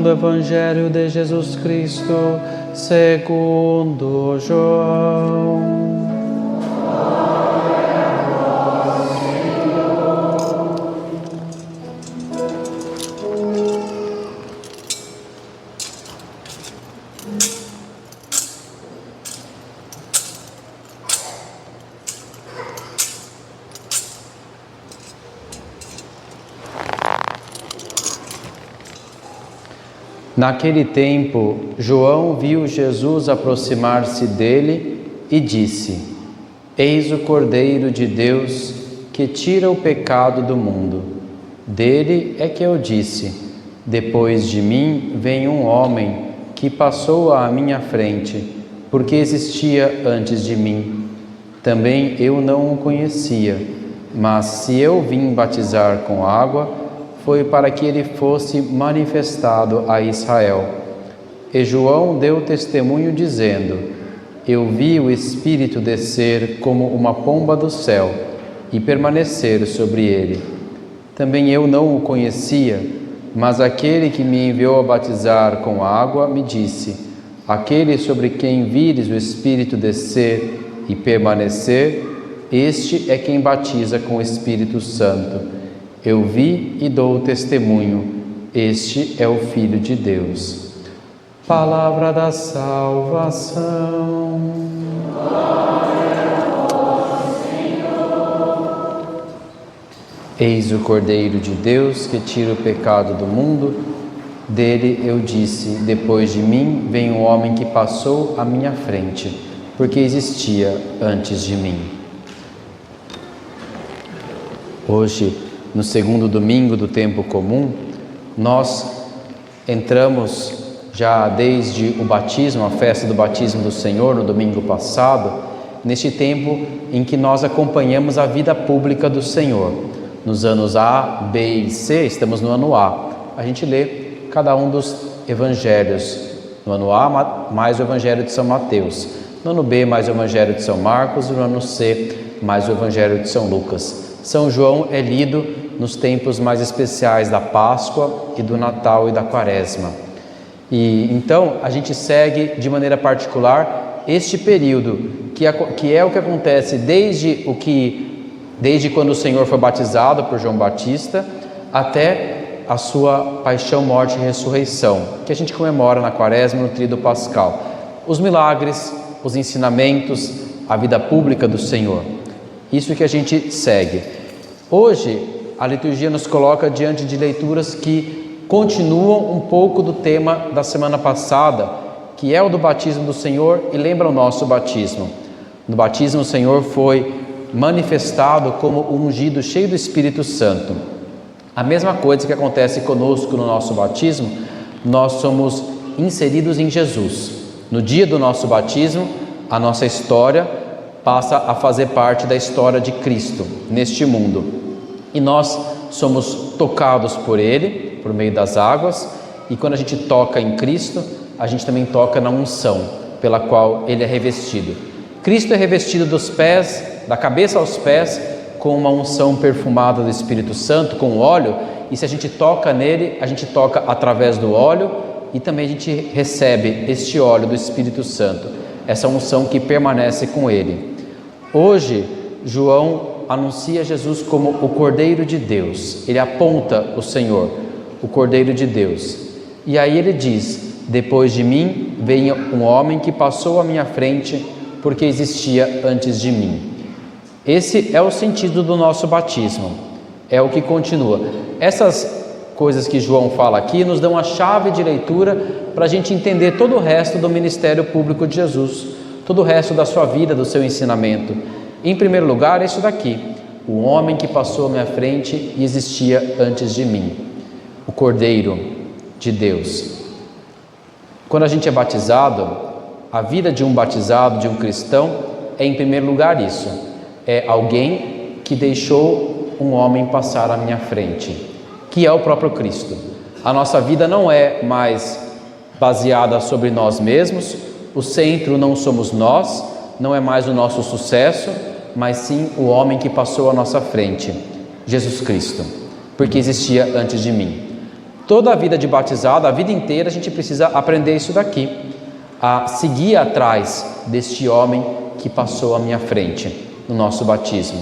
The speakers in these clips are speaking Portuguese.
Santo Evangelho de Jesus Cristo, segundo João. Naquele tempo, João viu Jesus aproximar-se dele e disse: Eis o Cordeiro de Deus que tira o pecado do mundo. Dele é que eu disse: depois de mim vem um homem que passou à minha frente, porque existia antes de mim. Também eu não o conhecia, mas se eu vim batizar com água, foi para que ele fosse manifestado a Israel. E João deu testemunho dizendo: Eu vi o Espírito descer como uma pomba do céu e permanecer sobre ele. Também eu não o conhecia, mas aquele que me enviou a batizar com água me disse: Aquele sobre quem vires o Espírito descer e permanecer, este é quem batiza com o Espírito Santo. Eu vi e dou testemunho, este é o Filho de Deus. Palavra da salvação. Glória a vós, Senhor. Eis o Cordeiro de Deus que tira o pecado do mundo. Dele eu disse: depois de mim vem um homem que passou à minha frente, porque existia antes de mim. Hoje, no segundo domingo do tempo comum, nós entramos já desde o batismo, a festa do batismo do Senhor, no domingo passado, neste tempo em que nós acompanhamos a vida pública do Senhor. Nos anos A, B e C, estamos no ano A. A gente lê cada um dos evangelhos. No ano A, mais o evangelho de São Mateus. No ano B, mais o evangelho de São Marcos. E no ano C, mais o evangelho de São Lucas. São João é lido nos tempos mais especiais da Páscoa e do Natal e da Quaresma. E então a gente segue de maneira particular este período, que é o que acontece desde quando o Senhor foi batizado por João Batista até a sua paixão, morte e ressurreição, que a gente comemora na Quaresma, no Tríduo Pascal. Os milagres, os ensinamentos, a vida pública do Senhor. Isso que a gente segue. Hoje, a liturgia nos coloca diante de leituras que continuam um pouco do tema da semana passada, que é o do batismo do Senhor, e lembra o nosso batismo. No batismo, o Senhor foi manifestado como um ungido cheio do Espírito Santo. A mesma coisa que acontece conosco no nosso batismo, nós somos inseridos em Jesus. No dia do nosso batismo, a nossa história passa a fazer parte da história de Cristo neste mundo. E nós somos tocados por Ele, por meio das águas, e quando a gente toca em Cristo, a gente também toca na unção pela qual Ele é revestido. Cristo é revestido dos pés, da cabeça aos pés, com uma unção perfumada do Espírito Santo, com óleo, e se a gente toca nele, a gente toca através do óleo, e também a gente recebe este óleo do Espírito Santo, essa unção que permanece com Ele. Hoje, João anuncia Jesus como o Cordeiro de Deus. Ele aponta o Senhor, o Cordeiro de Deus. E aí ele diz: depois de mim vem um homem que passou à minha frente, porque existia antes de mim. Esse é o sentido do nosso batismo. É o que continua. Essas coisas que João fala aqui nos dão a chave de leitura para a gente entender todo o resto do ministério público de Jesus, todo o resto da sua vida, do seu ensinamento. Em primeiro lugar, isso daqui: o homem que passou à minha frente e existia antes de mim, o Cordeiro de Deus. Quando a gente é batizado, a vida de um batizado, de um cristão, é em primeiro lugar isso: é alguém que deixou um homem passar à minha frente, que é o próprio Cristo. A nossa vida não é mais baseada sobre nós mesmos, o centro não somos nós, não é mais o nosso sucesso, mas sim o homem que passou à nossa frente, Jesus Cristo, porque existia antes de mim. Toda a vida de batizado, a vida inteira, a gente precisa aprender isso daqui, a seguir atrás deste homem que passou à minha frente no nosso batismo.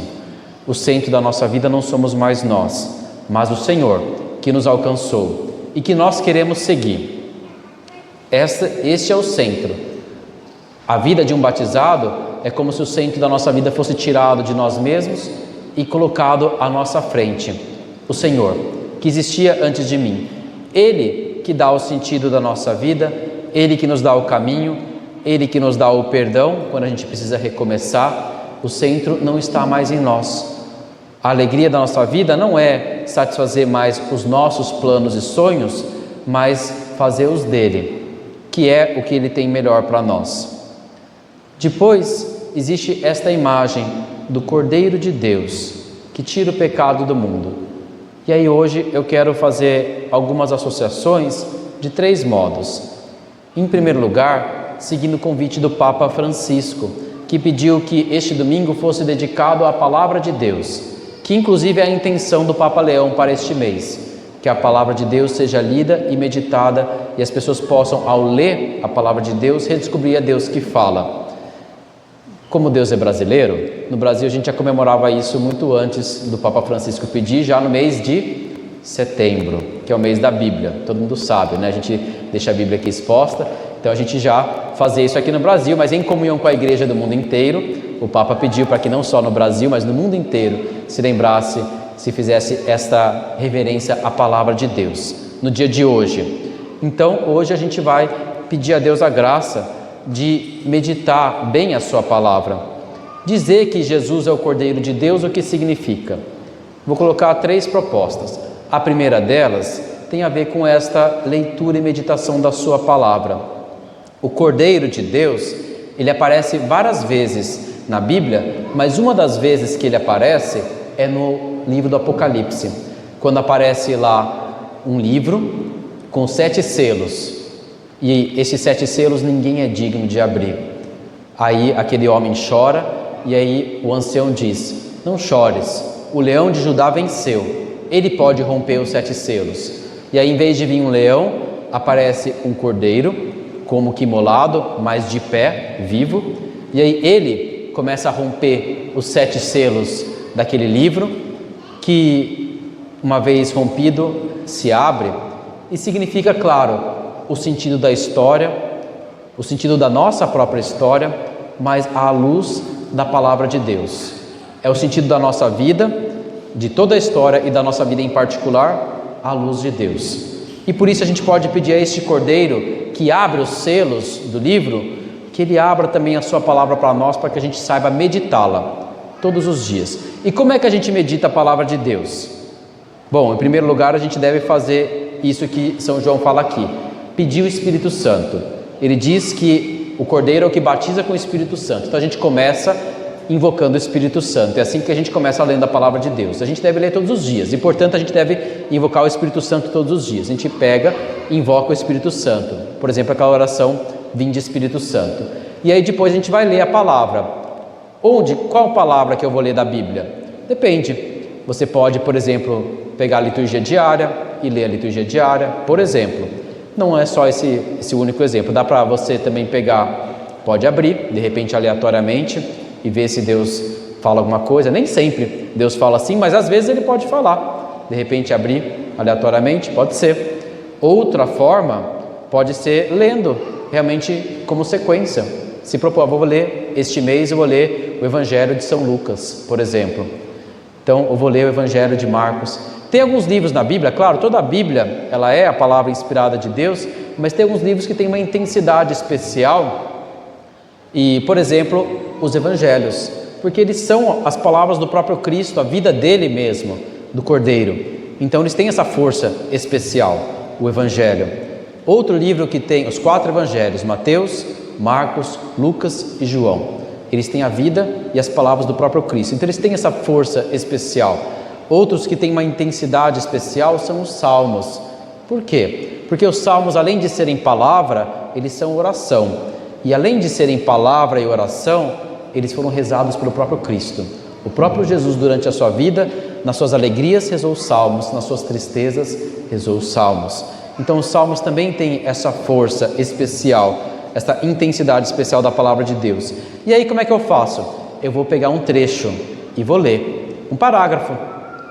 O centro da nossa vida não somos mais nós, mas o Senhor que nos alcançou e que nós queremos seguir. Este é o centro. A vida de um batizado é como se o centro da nossa vida fosse tirado de nós mesmos e colocado à nossa frente. O Senhor, que existia antes de mim. Ele que dá o sentido da nossa vida, Ele que nos dá o caminho, Ele que nos dá o perdão quando a gente precisa recomeçar. O centro não está mais em nós. A alegria da nossa vida não é satisfazer mais os nossos planos e sonhos, mas fazer os dele, que é o que Ele tem melhor para nós. Depois, existe esta imagem do Cordeiro de Deus, que tira o pecado do mundo. E aí hoje eu quero fazer algumas associações de 3 modos. Em primeiro lugar, seguindo o convite do Papa Francisco, que pediu que este domingo fosse dedicado à Palavra de Deus, que inclusive é a intenção do Papa Leão para este mês, que a Palavra de Deus seja lida e meditada e as pessoas possam, ao ler a Palavra de Deus, redescobrir a Deus que fala. Como Deus é brasileiro, no Brasil a gente já comemorava isso muito antes do Papa Francisco pedir, já no mês de setembro, que é o mês da Bíblia. Todo mundo sabe, né? A gente deixa a Bíblia aqui exposta, então a gente já fazia isso aqui no Brasil, mas em comunhão com a igreja do mundo inteiro. O Papa pediu para que não só no Brasil, mas no mundo inteiro se lembrasse, se fizesse esta reverência à Palavra de Deus, no dia de hoje. Então hoje a gente vai pedir a Deus a graça de meditar bem a sua palavra. Dizer que Jesus é o Cordeiro de Deus, o que significa? Vou colocar 3 propostas. A primeira delas tem a ver com esta leitura e meditação da sua palavra. O Cordeiro de Deus, ele aparece várias vezes na Bíblia, mas uma das vezes que ele aparece é no livro do Apocalipse, quando aparece lá um livro com 7 selos. E esses 7 selos ninguém é digno de abrir. Aí aquele homem chora e aí o ancião diz: não chores, o leão de Judá venceu, ele pode romper os 7 selos. E aí, em vez de vir um leão, aparece um cordeiro, como que imolado, mas de pé, vivo. E aí ele começa a romper os 7 selos daquele livro, que uma vez rompido se abre, e significa, claro, o sentido da história, o sentido da nossa própria história, mas à luz da palavra de Deus. É o sentido da nossa vida, de toda a história e da nossa vida em particular, à luz de Deus. E por isso a gente pode pedir a este Cordeiro que abre os selos do livro, que ele abra também a sua palavra para nós, para que a gente saiba meditá-la todos os dias. E como é que a gente medita a palavra de Deus? Bom, em primeiro lugar a gente deve fazer isso que São João fala aqui: pedir o Espírito Santo. Ele diz que o Cordeiro é o que batiza com o Espírito Santo. Então a gente começa invocando o Espírito Santo. É assim que a gente começa lendo a palavra de Deus. A gente deve ler todos os dias e, portanto, a gente deve invocar o Espírito Santo todos os dias. A gente pega e invoca o Espírito Santo. Por exemplo, aquela oração: vinde Espírito Santo. E aí depois a gente vai ler a palavra. Qual palavra que eu vou ler da Bíblia? Depende. Você pode, por exemplo, pegar a liturgia diária e ler a liturgia diária, por exemplo. Não é só esse único exemplo. Dá para você também pegar, pode abrir, de repente aleatoriamente, e ver se Deus fala alguma coisa. Nem sempre Deus fala assim, mas às vezes Ele pode falar. De repente abrir aleatoriamente, pode ser. Outra forma pode ser lendo, realmente como sequência. Se propor, vou ler este mês, eu vou ler o Evangelho de São Lucas, por exemplo. Então eu vou ler o Evangelho de Marcos. Tem alguns livros na Bíblia, claro, toda a Bíblia ela é a palavra inspirada de Deus, mas tem alguns livros que têm uma intensidade especial. E, por exemplo, os Evangelhos, porque eles são as palavras do próprio Cristo, a vida dele mesmo, do Cordeiro. Então eles têm essa força especial, o Evangelho. Outro livro que tem os 4 Evangelhos, Mateus, Marcos, Lucas e João. Eles têm a vida e as palavras do próprio Cristo. Então eles têm essa força especial. Outros que têm uma intensidade especial são os Salmos. Por quê? Porque os Salmos, além de serem palavra, eles são oração. E além de serem palavra e oração, eles foram rezados pelo próprio Cristo. O próprio Jesus, durante a sua vida, nas suas alegrias, rezou os Salmos, nas suas tristezas, rezou os salmos. Então os salmos também têm essa força especial, essa intensidade especial da palavra de Deus. E aí como é que eu faço? Eu vou pegar um trecho e vou ler um parágrafo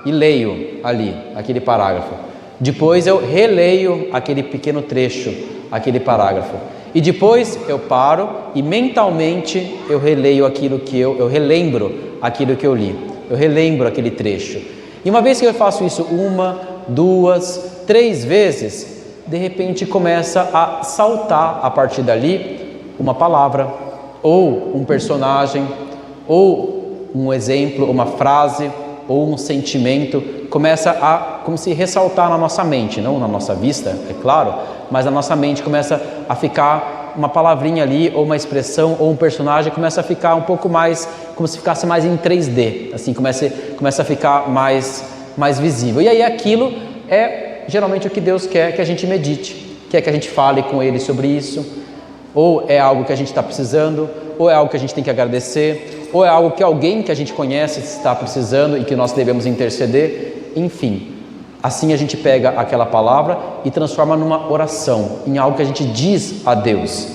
e leio ali, aquele parágrafo. Depois eu releio aquele pequeno trecho, aquele parágrafo. E depois eu paro e mentalmente eu releio aquilo que eu relembro aquilo que eu li. Eu relembro aquele trecho. E uma vez que eu faço isso 1, 2, 3 vezes, de repente começa a saltar a partir dali uma palavra, ou um personagem, ou um exemplo, uma frase, ou um sentimento, começa a como se ressaltar na nossa mente, não na nossa vista, é claro, mas na nossa mente começa a ficar uma palavrinha ali, ou uma expressão, ou um personagem, começa a ficar um pouco mais, como se ficasse mais em 3D, assim, começa a ficar mais visível. E aí aquilo é geralmente o que Deus quer que a gente medite, quer que a gente fale com Ele sobre isso, ou é algo que a gente está precisando, ou é algo que a gente tem que agradecer, ou é algo que alguém que a gente conhece está precisando e que nós devemos interceder, enfim. Assim a gente pega aquela palavra e transforma numa oração, em algo que a gente diz a Deus.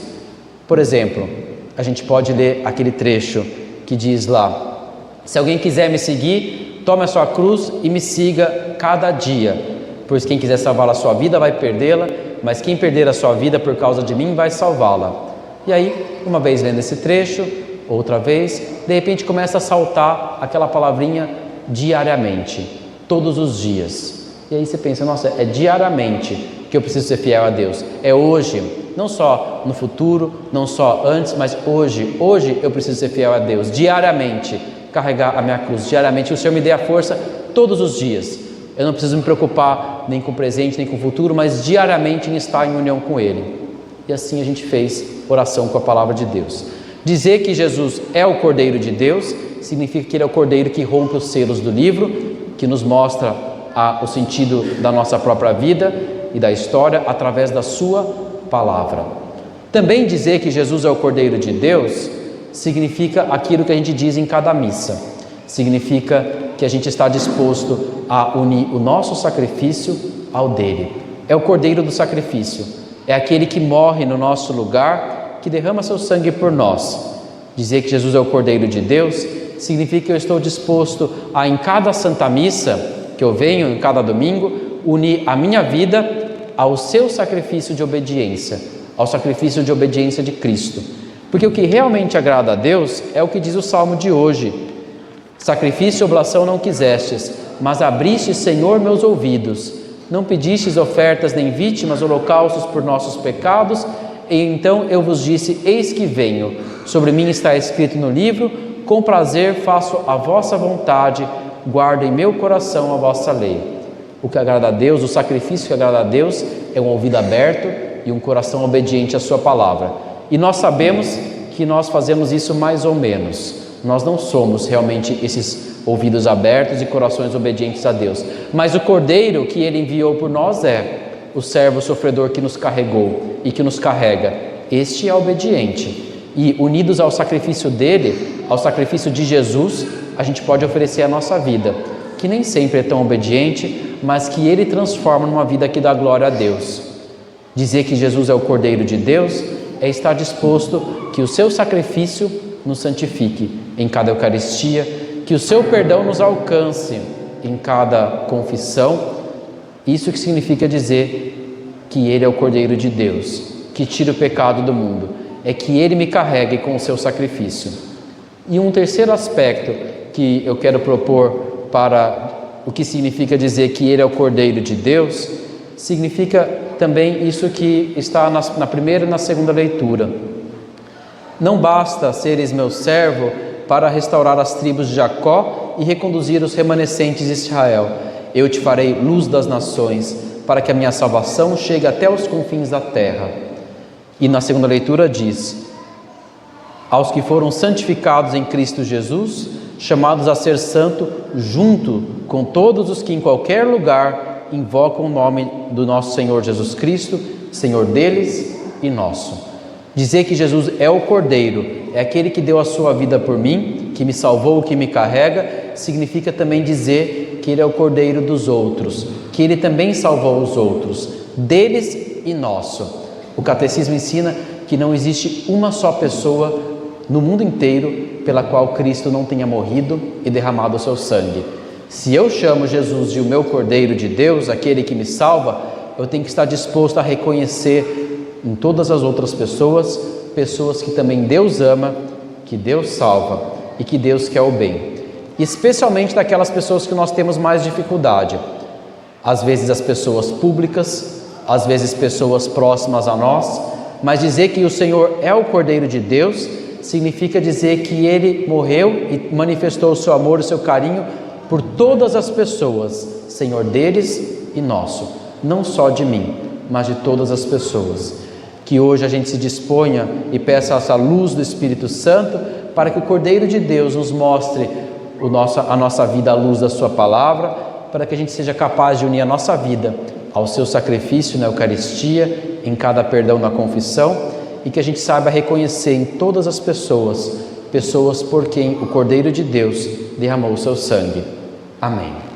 Por exemplo, a gente pode ler aquele trecho que diz lá: se alguém quiser me seguir, tome a sua cruz e me siga cada dia, pois quem quiser salvar a sua vida vai perdê-la, mas quem perder a sua vida por causa de mim vai salvá-la. E aí, uma vez lendo esse trecho, outra vez, de repente começa a saltar aquela palavrinha diariamente, todos os dias. E aí você pensa, nossa, é diariamente que eu preciso ser fiel a Deus, é hoje, não só no futuro, não só antes, mas hoje eu preciso ser fiel a Deus, diariamente, carregar a minha cruz, diariamente, o Senhor me dê a força todos os dias, eu não preciso me preocupar nem com o presente, nem com o futuro, mas diariamente em estar em união com Ele. E assim a gente fez oração com a palavra de Deus. Dizer que Jesus é o Cordeiro de Deus, significa que Ele é o Cordeiro que rompe os selos do livro, que nos mostra o sentido da nossa própria vida e da história através da sua palavra. Também dizer que Jesus é o Cordeiro de Deus significa aquilo que a gente diz em cada missa. Significa que a gente está disposto a unir o nosso sacrifício ao dele. É o Cordeiro do sacrifício. É aquele que morre no nosso lugar, que derrama seu sangue por nós. Dizer que Jesus é o Cordeiro de Deus significa que eu estou disposto a, em cada Santa Missa que eu venho, em cada domingo, unir a minha vida ao seu sacrifício de obediência, ao sacrifício de obediência de Cristo. Porque o que realmente agrada a Deus é o que diz o Salmo de hoje: sacrifício e oblação não quisestes, mas abriste, Senhor, meus ouvidos. Não pedistes ofertas nem vítimas, holocaustos por nossos pecados, e então eu vos disse: eis que venho. Sobre mim está escrito no livro: com prazer faço a vossa vontade, guardo em meu coração a vossa lei. O que agrada a Deus, o sacrifício que agrada a Deus é um ouvido aberto e um coração obediente à sua palavra. E nós sabemos que nós fazemos isso mais ou menos. Nós não somos realmente esses ouvidos abertos e corações obedientes a Deus. Mas o Cordeiro que Ele enviou por nós é o servo sofredor que nos carregou e que nos carrega. Este é obediente. E unidos ao sacrifício dele, ao sacrifício de Jesus, a gente pode oferecer a nossa vida, que nem sempre é tão obediente, mas que Ele transforma numa vida que dá glória a Deus. Dizer que Jesus é o Cordeiro de Deus é estar disposto que o seu sacrifício nos santifique em cada Eucaristia, que o seu perdão nos alcance em cada confissão. Isso que significa dizer que Ele é o Cordeiro de Deus, que tira o pecado do mundo, é que Ele me carregue com o seu sacrifício. E um terceiro aspecto que eu quero propor para o que significa dizer que Ele é o Cordeiro de Deus, significa também isso que está na primeira e na segunda leitura. Não basta seres meu servo para restaurar as tribos de Jacó e reconduzir os remanescentes de Israel. Eu te farei luz das nações, para que a minha salvação chegue até os confins da terra. E na segunda leitura diz: aos que foram santificados em Cristo Jesus, chamados a ser santo junto com todos os que em qualquer lugar invocam o nome do nosso Senhor Jesus Cristo, Senhor deles e nosso. Dizer que Jesus é o Cordeiro, é aquele que deu a sua vida por mim, que me salvou, que me carrega, significa também dizer que Ele é o Cordeiro dos outros, que Ele também salvou os outros, deles e nosso. O Catecismo ensina que não existe uma só pessoa no mundo inteiro pela qual Cristo não tenha morrido e derramado o seu sangue. Se eu chamo Jesus de o meu Cordeiro de Deus, aquele que me salva, eu tenho que estar disposto a reconhecer em todas as outras pessoas, pessoas que também Deus ama, que Deus salva e que Deus quer o bem. Especialmente daquelas pessoas que nós temos mais dificuldade. Às vezes as pessoas públicas, às vezes pessoas próximas a nós, mas dizer que o Senhor é o Cordeiro de Deus significa dizer que Ele morreu e manifestou o seu amor e o seu carinho por todas as pessoas, Senhor deles e nosso, não só de mim, mas de todas as pessoas. Que hoje a gente se disponha e peça essa luz do Espírito Santo para que o Cordeiro de Deus nos mostre a nossa vida à luz da sua palavra, para que a gente seja capaz de unir a nossa vida ao seu sacrifício na Eucaristia, em cada perdão na confissão, e que a gente saiba reconhecer em todas as pessoas por quem o Cordeiro de Deus derramou o seu sangue. Amém.